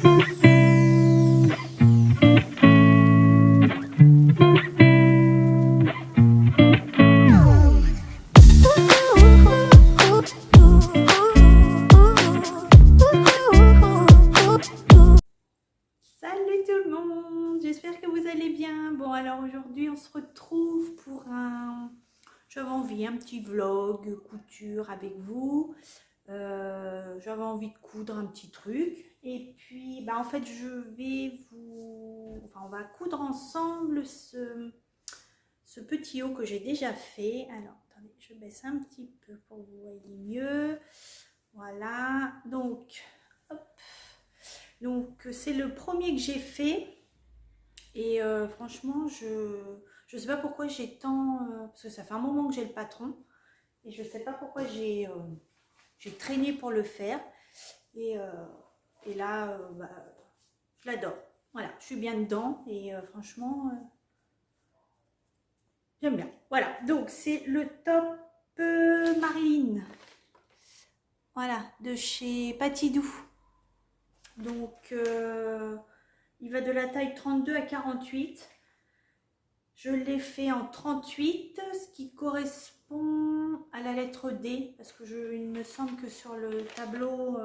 Salut tout le monde, j'espère que vous allez bien. Bon, alors aujourd'hui on se retrouve pour j'avais envie, un petit vlog couture avec vous. J'avais envie de coudre un petit truc. Et puis, en fait, on va coudre ensemble ce petit haut que j'ai déjà fait. Alors, attendez, je baisse un petit peu pour que vous voyez mieux. Voilà, donc, hop. Donc c'est le premier que j'ai fait et franchement je sais pas pourquoi j'ai tant parce que ça fait un moment que j'ai le patron et je sais pas pourquoi j'ai traîné pour le faire et, et là je l'adore. Voilà, je suis bien dedans et franchement j'aime bien. Voilà, donc c'est le top Marilyn, voilà, de chez Patidou. Donc il va de la taille 32 à 48. Je l'ai fait en 38, ce qui correspond à la lettre D, parce que il me semble que sur le tableau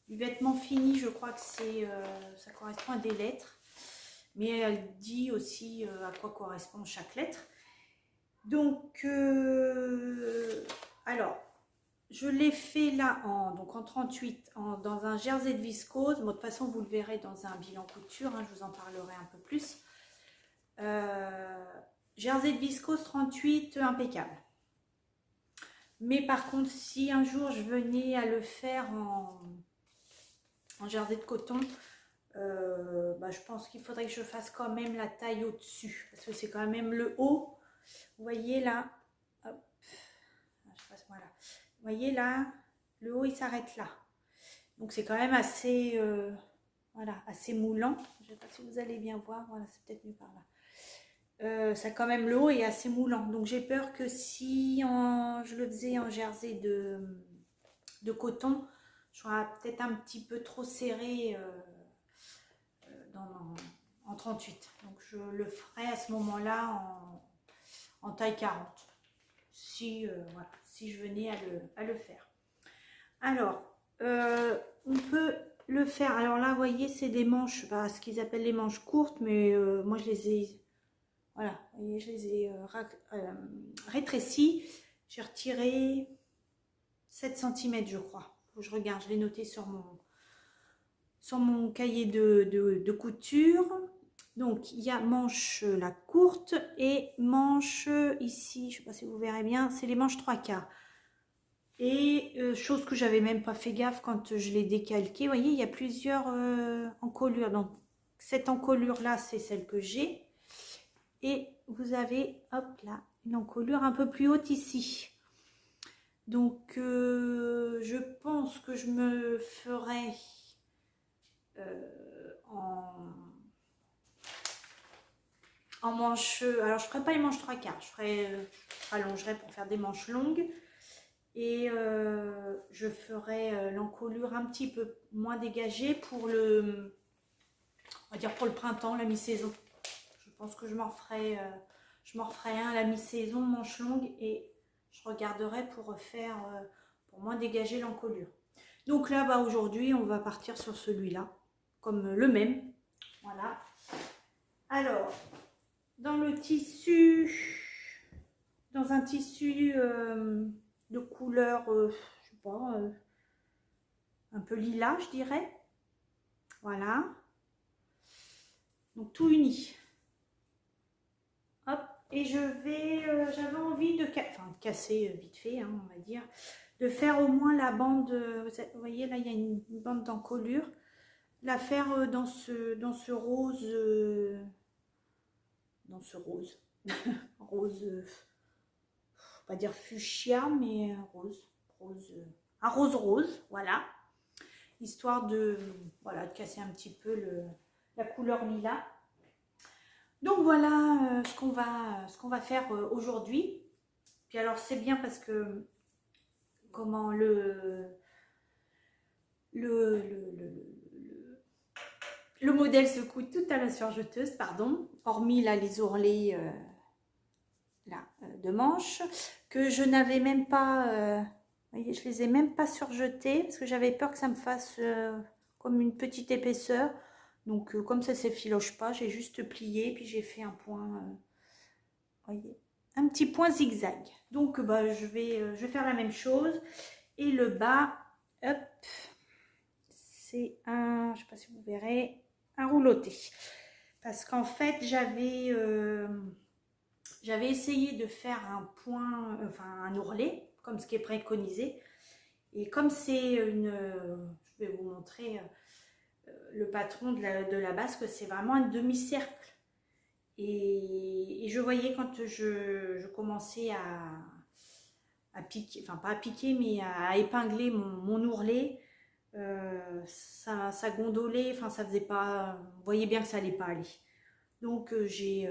du vêtement fini, je crois que ça correspond à des lettres. Mais elle dit aussi à quoi correspond chaque lettre. Donc, alors, je l'ai fait là donc en 38, dans un jersey de viscose. Bon, de toute façon, vous le verrez dans un bilan couture, hein, je vous en parlerai un peu plus. Jersey de viscose 38, impeccable. Mais par contre, si un jour je venais à le faire en jersey de coton, je pense qu'il faudrait que je fasse quand même la taille au-dessus, parce que c'est quand même le haut. Vous voyez là, hop, je passe moi là. Vous voyez là, le haut il s'arrête là. Donc c'est quand même assez, voilà, assez moulant. Je ne sais pas si vous allez bien voir, voilà, c'est peut-être mieux par là. Ça quand même, le haut est assez moulant. Donc j'ai peur que si je le faisais en jersey de coton, je serais peut-être un petit peu trop serré en 38. Donc je le ferai à ce moment-là en taille 40. Si, voilà, si je venais à le faire. Alors, on peut le faire. Alors là, vous voyez, c'est des manches, ce qu'ils appellent les manches courtes, mais moi je les ai, voilà, vous voyez, je les ai rétrécies. J'ai retiré 7 cm, je crois. Faut que je regarde, je l'ai noté sur mon cahier de couture. Donc, il y a manche la courte et manche ici, je ne sais pas si vous verrez bien, c'est les manches 3/4. Et chose que j'avais même pas fait gaffe quand je l'ai décalqué. Vous voyez, il y a plusieurs encolures. Donc, cette encolure-là, c'est celle que j'ai. Et vous avez, hop là, une encolure un peu plus haute ici. Donc, je pense que je me ferai en manche. Alors, je ferai pas les manches 3/4. Je rallongerai pour faire des manches longues. Et je ferai l'encolure un petit peu moins dégagée pour on va dire pour le printemps, la mi-saison. Je pense que je m'en referai un à la mi-saison, manche longue, et je regarderai pour refaire, pour moins dégager l'encolure. Donc là, aujourd'hui, on va partir sur celui-là, comme le même. Voilà. Alors, dans un tissu de couleur, je sais pas, un peu lilas, je dirais. Voilà. Donc tout uni. Hop. Et j'avais envie de casser vite fait, hein, on va dire, de faire au moins la bande. Vous voyez, là, il y a une bande d'encolure. La faire dans ce rose, rose, pas dire fuchsia, mais un rose, voilà, histoire de casser un petit peu la couleur lilas. Donc voilà ce qu'on va faire aujourd'hui. Puis alors c'est bien parce que comment Le modèle se coud tout à la surjeteuse, pardon, hormis là les ourlets de manches que je n'avais même pas, vous voyez, je les ai même pas surjetés parce que j'avais peur que ça me fasse comme une petite épaisseur. Donc comme ça s'effiloche pas, j'ai juste plié puis j'ai fait un point, voyez, un petit point zigzag. Donc bah, je vais faire la même chose. Et le bas, hop, c'est un, je sais pas si vous verrez, un rouloté. Parce qu'en fait, j'avais essayé de faire un point, enfin un ourlet, comme ce qui est préconisé. Et comme c'est une, je vais vous montrer le patron de la basque, c'est vraiment un demi-cercle. Et je voyais quand je commençais à piquer, enfin pas à piquer, mais à épingler mon ourlet, ça gondolait, enfin ça faisait pas, vous voyez bien que ça allait pas aller. Donc j'ai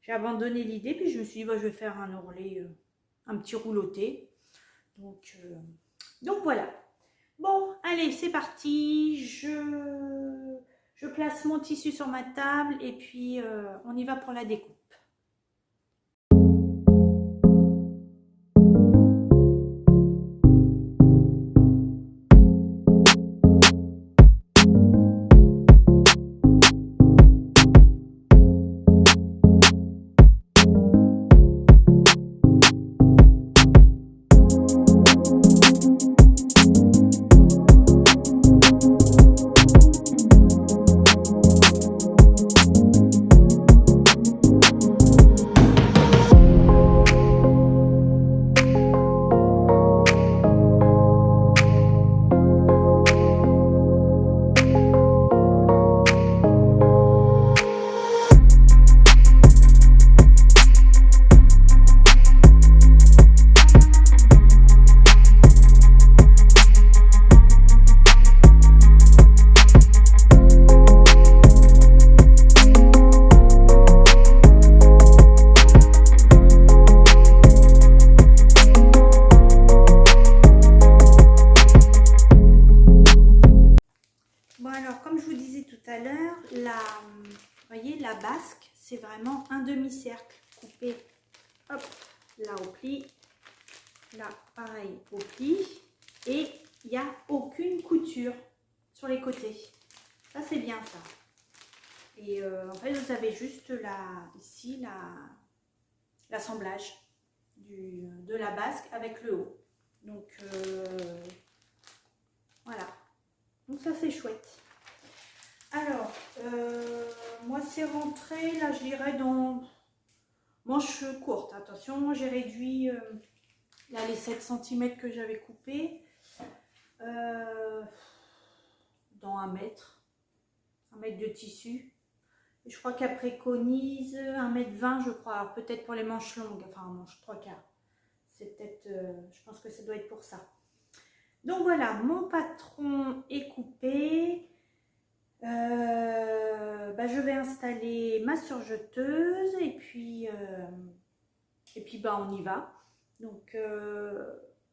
abandonné l'idée, puis je me suis dit bah, je vais faire un ourlet, un petit rouloté. Donc voilà. Bon, allez, c'est parti. Je place mon tissu sur ma table et puis on y va pour la découpe. Voyez, la basque, c'est vraiment un demi-cercle coupé, hop, là au pli, là pareil au pli, et il n'y a aucune couture sur les côtés. Ça, c'est bien ça. Et en fait, vous avez juste ici l'assemblage de la basque avec le haut. Donc voilà. Donc ça, c'est chouette. Alors, moi c'est rentré, là je dirais dans manche courte. Attention, j'ai réduit là les 7 cm que j'avais coupés dans 1 mètre de tissu. Et je crois qu'elle préconise 1,20 m, je crois. Alors peut-être pour les manches longues, enfin manche 3/4. C'est peut-être, je pense que ça doit être pour ça. Donc voilà, mon patron est coupé. Je vais installer ma surjeteuse et puis on y va. Donc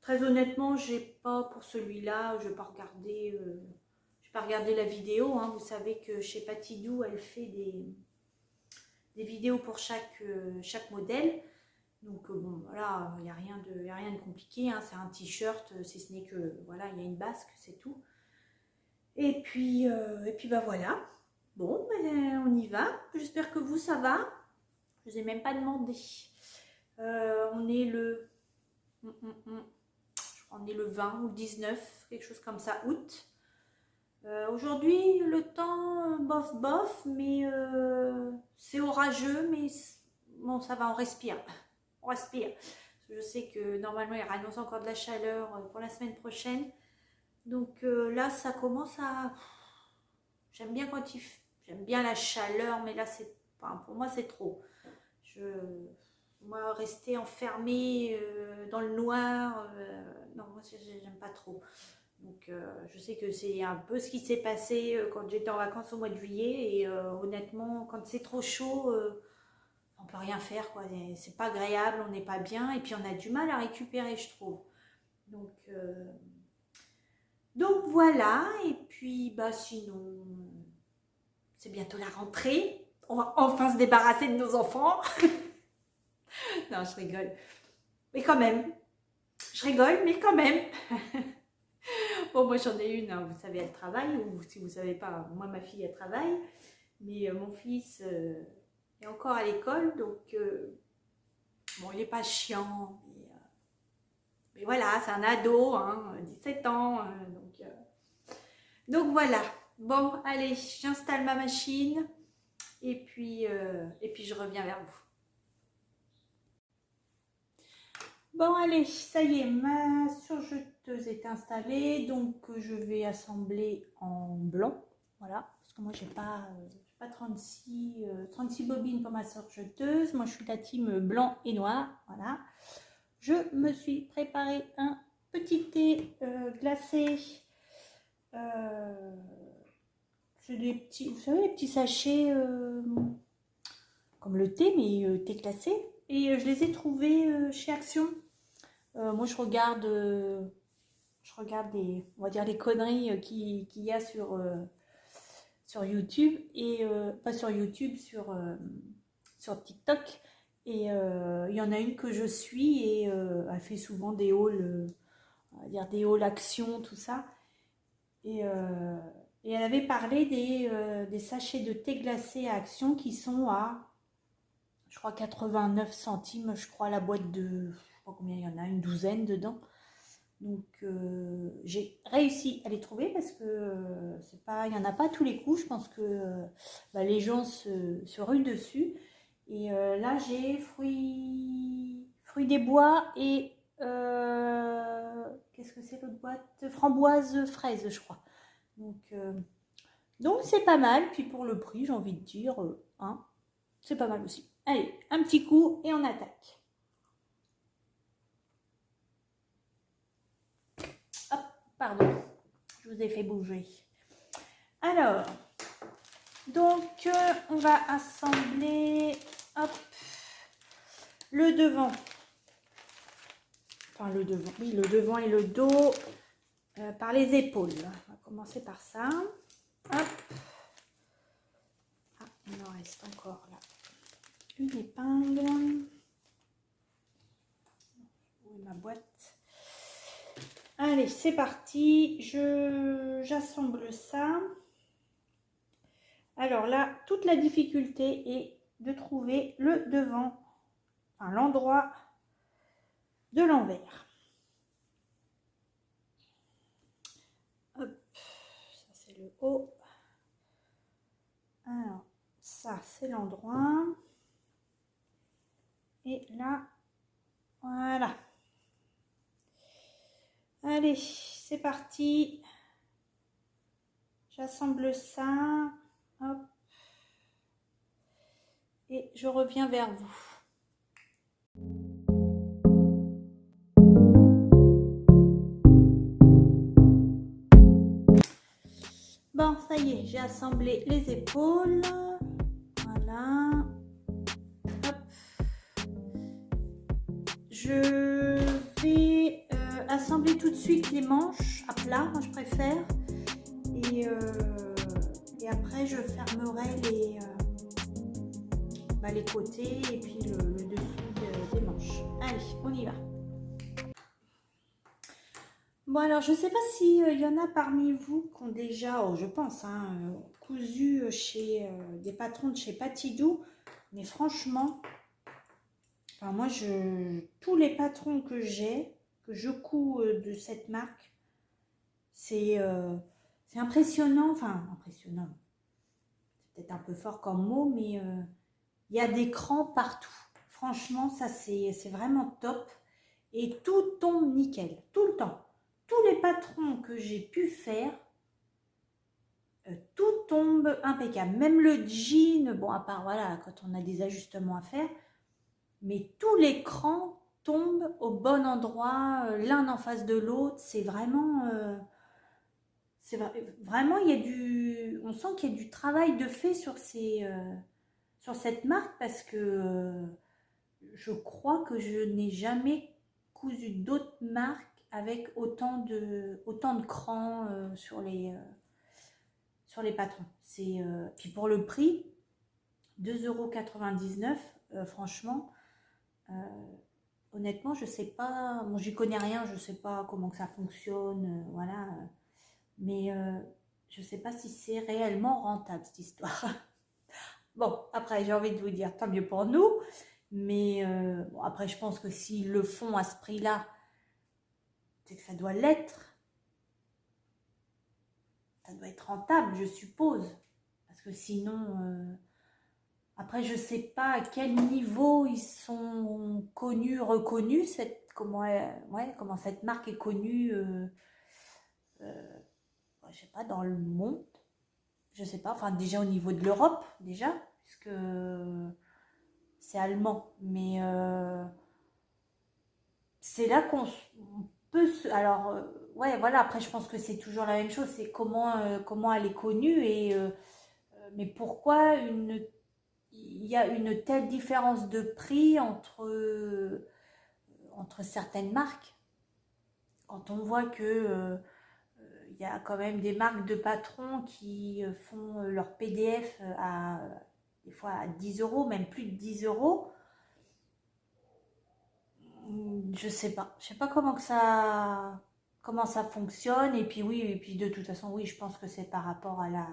très honnêtement, j'ai pas pour celui-là, je vais pas regarder la vidéo, hein. Vous savez que chez Patidou, elle fait des vidéos pour chaque modèle. Donc bon, voilà, il n'y a rien de compliqué, hein. C'est un t-shirt, si ce n'est que voilà, il y a une basque, c'est tout. Et puis voilà. Bon, on y va. J'espère que vous, ça va. Je ne vous ai même pas demandé. On est le... je crois qu'on est le 20 ou 19, quelque chose comme ça, août. Aujourd'hui, le temps, bof, mais c'est orageux, mais bon, ça va, on respire. On respire. Je sais que normalement, il annonce encore de la chaleur pour la semaine prochaine. Donc là, ça commence à... J'aime bien j'aime bien la chaleur, mais là, pour moi, c'est trop. Moi, rester enfermée dans le noir, non, moi, j'aime pas trop. Donc, je sais que c'est un peu ce qui s'est passé quand j'étais en vacances au mois de juillet. Et honnêtement, quand c'est trop chaud, on peut rien faire, quoi. C'est pas agréable, on n'est pas bien. Et puis, on a du mal à récupérer, je trouve. Donc voilà, et puis sinon, c'est bientôt la rentrée. On va enfin se débarrasser de nos enfants. Non, je rigole. Mais quand même. Je rigole, mais quand même. Bon, moi j'en ai une, hein, vous savez, elle travaille. Ou si vous ne savez pas, moi ma fille, elle travaille. Mais mon fils est encore à l'école. Donc, bon, il n'est pas chiant. Mais voilà, c'est un ado, hein, 17 ans. Donc voilà. Bon, allez, j'installe ma machine. Et puis je reviens vers vous. Bon, allez, ça y est, ma surjeteuse est installée. Donc, je vais assembler en blanc. Voilà, parce que moi, j'ai pas 36 bobines pour ma surjeteuse. Moi, je suis la team blanc et noir. Voilà. Je me suis préparé un petit thé glacé. C'est des petits, vous savez, les petits sachets comme le thé, mais thé glacé. Et je les ai trouvés chez Action. Moi, je regarde on va dire, les conneries qu'il y a sur YouTube. Et pas sur YouTube, sur TikTok. Et il y en a une que je suis et elle fait souvent des hauls, on va dire des hauls Action, tout ça. Et elle avait parlé des sachets de thé glacé à Action qui sont à, je crois, 89 centimes, je crois, la boîte de, je sais pas combien il y en a, une douzaine dedans. Donc j'ai réussi à les trouver parce que c'est pas, il n'y en a pas tous les coups. Je pense que les gens se ruent dessus. Et là j'ai fruits des bois et qu'est-ce que c'est l'autre boîte? Framboise fraise, je crois. Donc c'est pas mal. Puis pour le prix, j'ai envie de dire, hein, c'est pas mal aussi. Allez, un petit coup et on attaque. Hop, pardon, je vous ai fait bouger. Alors, donc on va assembler, hop, le devant. Enfin le devant, oui, le devant et le dos par les épaules. On va commencer par ça. Hop. Ah, il en reste encore là. Une épingle. Où est ma boîte? Allez, c'est parti. J'assemble ça. Alors là, toute la difficulté est de trouver le devant, enfin l'endroit de l'envers. Hop, ça c'est le haut. Alors, ça c'est l'endroit. Et là, voilà. Allez, c'est parti. J'assemble ça. Hop. Et je reviens vers vous. Bon, ça y est, j'ai assemblé les épaules. Voilà. Hop. Je vais assembler tout de suite les manches à plat, moi je préfère. Et après, je fermerai les côtés et puis le dessous des manches. Allez, on y va. Bon, alors, je ne sais pas s'il y en a parmi vous qui ont déjà, je pense, hein, cousu chez des patrons de chez Patidou. Mais franchement, enfin, moi, tous les patrons que je couds de cette marque, c'est impressionnant. Enfin, impressionnant. C'est peut-être un peu fort comme mot, mais il y a des crans partout. Franchement, ça, c'est vraiment top. Et tout tombe nickel, tout le temps. Tous les patrons que j'ai pu faire, tout tombe impeccable. Même le jean, bon, à part, voilà, quand on a des ajustements à faire, mais tous les crans tombent au bon endroit, l'un en face de l'autre. C'est vraiment... vraiment, on sent qu'il y a du travail de fait sur cette marque parce que je crois que je n'ai jamais cousu d'autres marques avec autant de crans sur sur les patrons. Puis pour le prix, 2,99 €, franchement, honnêtement, je sais pas, bon, j'y connais rien, je sais pas comment que ça fonctionne, voilà, mais je sais pas si c'est réellement rentable cette histoire. Bon, après, j'ai envie de vous dire, tant mieux pour nous, mais bon, après, je pense que s'ils le font à ce prix-là, c'est que ça doit l'être. Ça doit être rentable, je suppose. Parce que sinon, après, je sais pas à quel niveau ils sont connus, reconnus, comment cette marque est connue, je sais pas, dans le monde. Je sais pas, enfin déjà au niveau de l'Europe, déjà, puisque c'est allemand. Mais c'est là on peut se... Alors, ouais, voilà, après je pense que c'est toujours la même chose, c'est comment elle est connue mais pourquoi il y a une telle différence de prix entre certaines marques. Quand on voit que il y a quand même des marques de patrons qui font leur PDF des fois à 10 €, même plus de 10 €. Je sais pas comment ça fonctionne. Et puis oui, et puis de toute façon, oui, je pense que c'est par rapport à la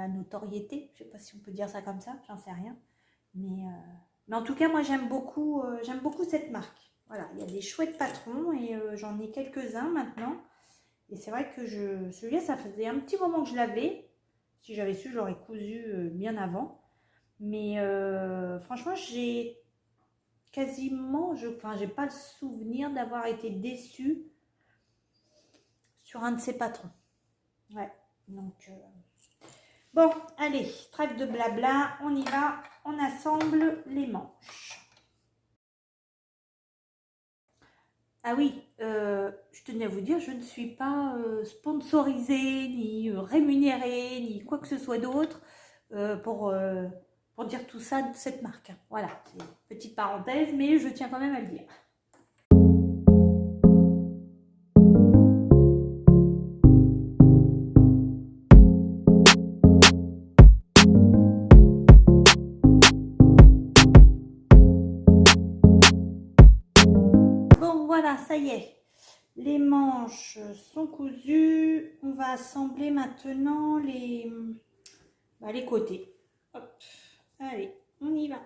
notoriété. Je sais pas si on peut dire ça comme ça, j'en sais rien. Mais en tout cas, moi j'aime beaucoup cette marque. Voilà, il y a des chouettes patrons et j'en ai quelques-uns maintenant. Et c'est vrai que celui-là, ça faisait un petit moment que je l'avais. Si j'avais su, j'aurais cousu bien avant. Mais franchement, j'ai quasiment, enfin, j'ai pas le souvenir d'avoir été déçue sur un de ces patrons. Ouais, donc bon, allez, trêve de blabla, on y va, on assemble les manches. Ah oui, je tenais à vous dire, je ne suis pas sponsorisée, ni rémunérée, ni quoi que ce soit d'autre pour dire tout ça de cette marque. Voilà, c'est une petite parenthèse, mais je tiens quand même à le dire. Bon, voilà, ça y est. Les manches sont cousues. On va assembler maintenant les côtés. Hop. Allez, on y va.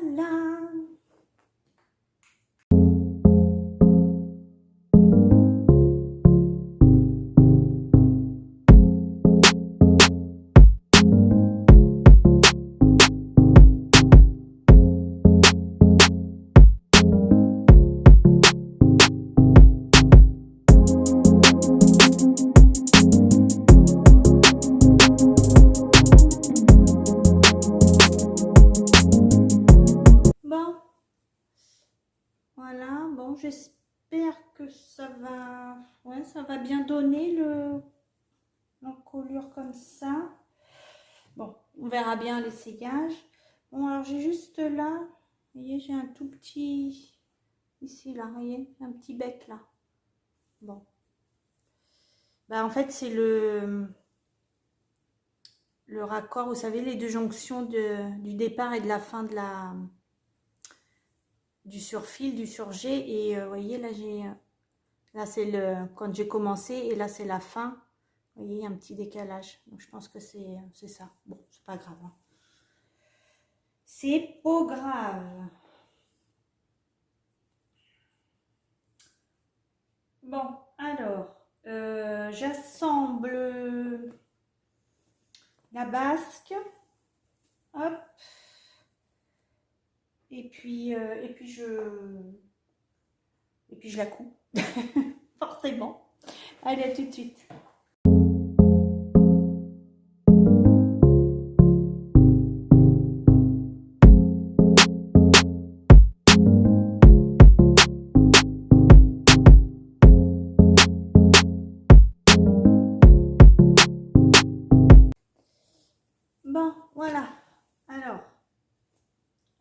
voilà. Bon, voilà, bon, j'espère que ça va, ouais, ça va bien donner l'encolure comme ça. Bon, on verra bien l'essayage. Bon, alors j'ai juste là, vous voyez, j'ai un tout petit, ici, là, vous voyez, un petit bec là. Bon. Bah, en fait, c'est le raccord, vous savez, les deux jonctions du départ et de la fin de du surfil, du surjet. Et vous voyez, là, là c'est quand j'ai commencé et là, c'est la fin. Vous voyez, il y a un petit décalage. Donc, je pense que c'est ça. Bon, c'est pas grave, hein. C'est pas grave. Bon, alors, j'assemble la basque. Hop. Et puis je la couds. Forcément. Allez, à tout de suite. Bon, voilà. Alors,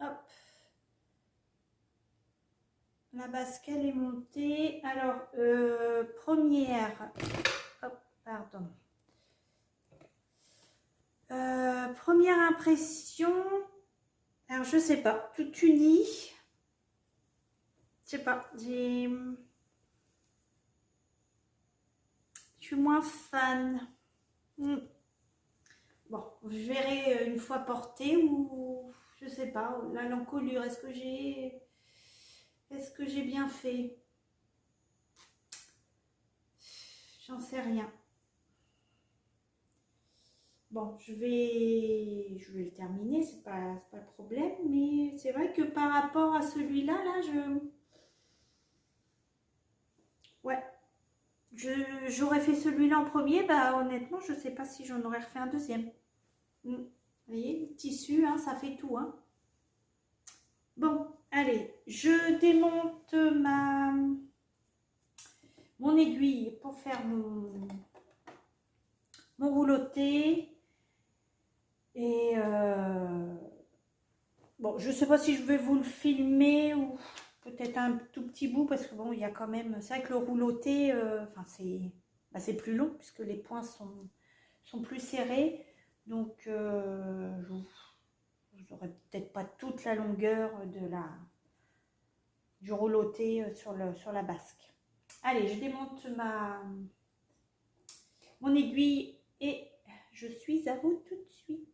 hop. La basque, elle est montée. Alors, première. Hop, pardon. Première impression. Alors, je sais pas. Tout uni. Je sais pas. Je suis moins fan. Bon, je verrai une fois portée ou je sais pas. Là, l'encolure, est-ce que j'ai bien fait? J'en sais rien. Bon, je vais le terminer, c'est pas le problème, mais c'est vrai que par rapport à celui-là, ouais, j'aurais fait celui-là en premier, bah honnêtement, je sais pas si j'en aurais refait un deuxième. Vous voyez, le tissu, hein, ça fait tout, hein. Bon, allez, je démonte mon aiguille pour faire mon rouloté. Et bon, je sais pas si je vais vous le filmer ou peut-être un tout petit bout parce que bon, il y a quand même, c'est vrai que le rouloté, enfin c'est plus long puisque les points sont plus serrés. Donc je n'aurai peut-être pas toute la longueur du rouloté sur la basque. Allez, je démonte mon aiguille et je suis à vous tout de suite.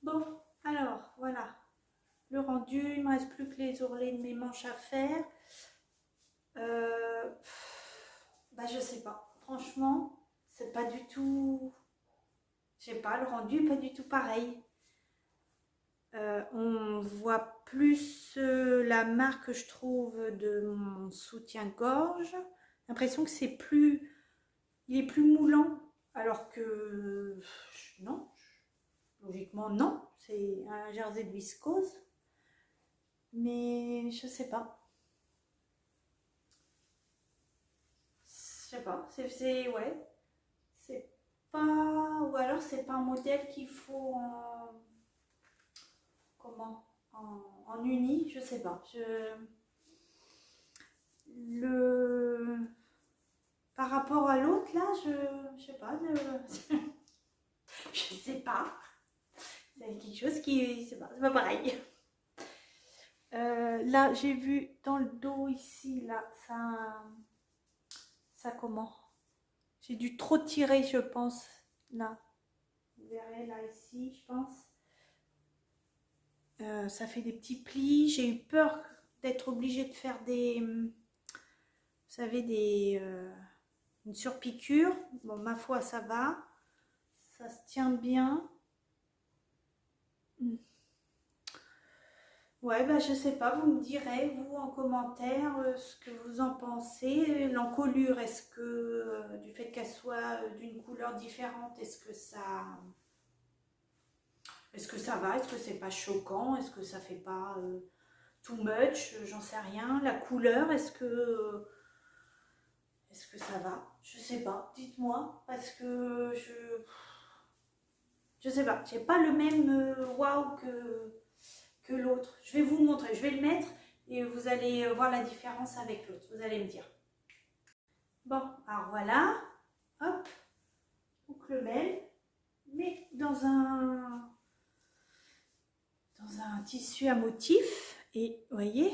Bon, alors voilà, le rendu, il ne me reste plus que les ourlets de mes manches à faire. Bah je sais pas, franchement, c'est pas du tout, je sais pas, le rendu est pas du tout pareil. On voit plus la marque, je trouve, de mon soutien-gorge. L'impression que il est plus moulant, alors que non, logiquement non, c'est un jersey de viscose, mais je sais pas. Je sais pas, ouais, c'est pas, ou alors c'est pas un modèle qu'il faut comment, en uni, je sais pas. Par rapport à l'autre là, je sais pas, je sais pas. C'est quelque chose qui, c'est pas pareil. Là, j'ai vu dans le dos ici, là, ça comment? J'ai dû trop tirer, je pense, là. Vous verrez là, ici, je pense. Ça fait des petits plis. J'ai eu peur d'être obligée de faire des... Vous savez, une surpiqûre. Bon, ma foi, ça va. Ça se tient bien. Ouais, bah je sais pas, vous me direz, vous, en commentaire, ce que vous en pensez. L'encolure, est-ce que, du fait qu'elle soit d'une couleur différente, est-ce que ça va? Est-ce que c'est pas choquant? Est-ce que ça fait pas too much? J'en sais rien. La couleur, est-ce que ça va? Je sais pas, dites-moi, parce que je sais pas, j'ai pas le même waouh que l'autre. Je vais vous montrer, je vais le mettre et vous allez voir la différence avec l'autre, vous allez me dire. Bon, alors voilà, hop, boucle belle, mais dans un tissu à motif, et vous voyez,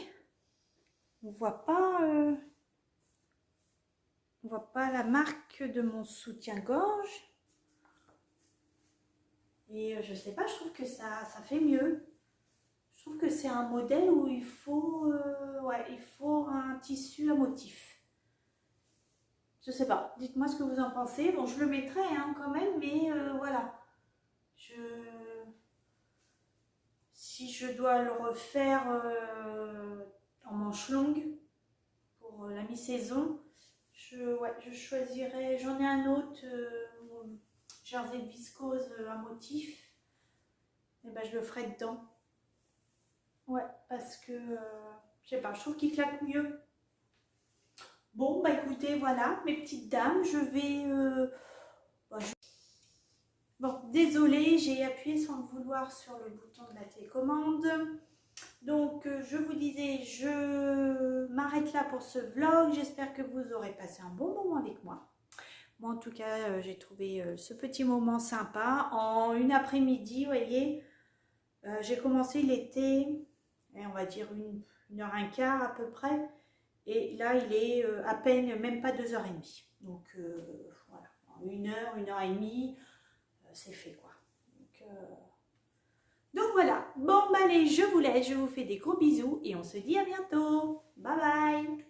on voit pas la marque de mon soutien-gorge. Et je sais pas, je trouve que ça fait mieux. Je trouve que c'est un modèle où il faut un tissu à motif. Je sais pas, dites-moi ce que vous en pensez. Bon, je le mettrai hein, quand même, mais voilà. Si je dois le refaire en manche longue pour la mi-saison, je choisirais. J'en ai un autre, jersey de viscose à motif. Et ben je le ferai dedans. Ouais, parce que je sais pas, je trouve qu'il claque mieux. Bon, bah écoutez, voilà, mes petites dames, je vais... Bon, désolée, j'ai appuyé sans le vouloir sur le bouton de la télécommande. Donc, je vous disais, je m'arrête là pour ce vlog. J'espère que vous aurez passé un bon moment avec moi. Moi, en tout cas, j'ai trouvé ce petit moment sympa. En une après-midi, vous voyez, j'ai commencé l'été, on va dire une heure un quart à peu près. Et là, il est à peine, même pas 2h30. Donc, voilà, en une heure et demie, c'est fait quoi. Donc voilà, bon bah allez, je vous laisse, je vous fais des gros bisous et on se dit à bientôt. Bye bye.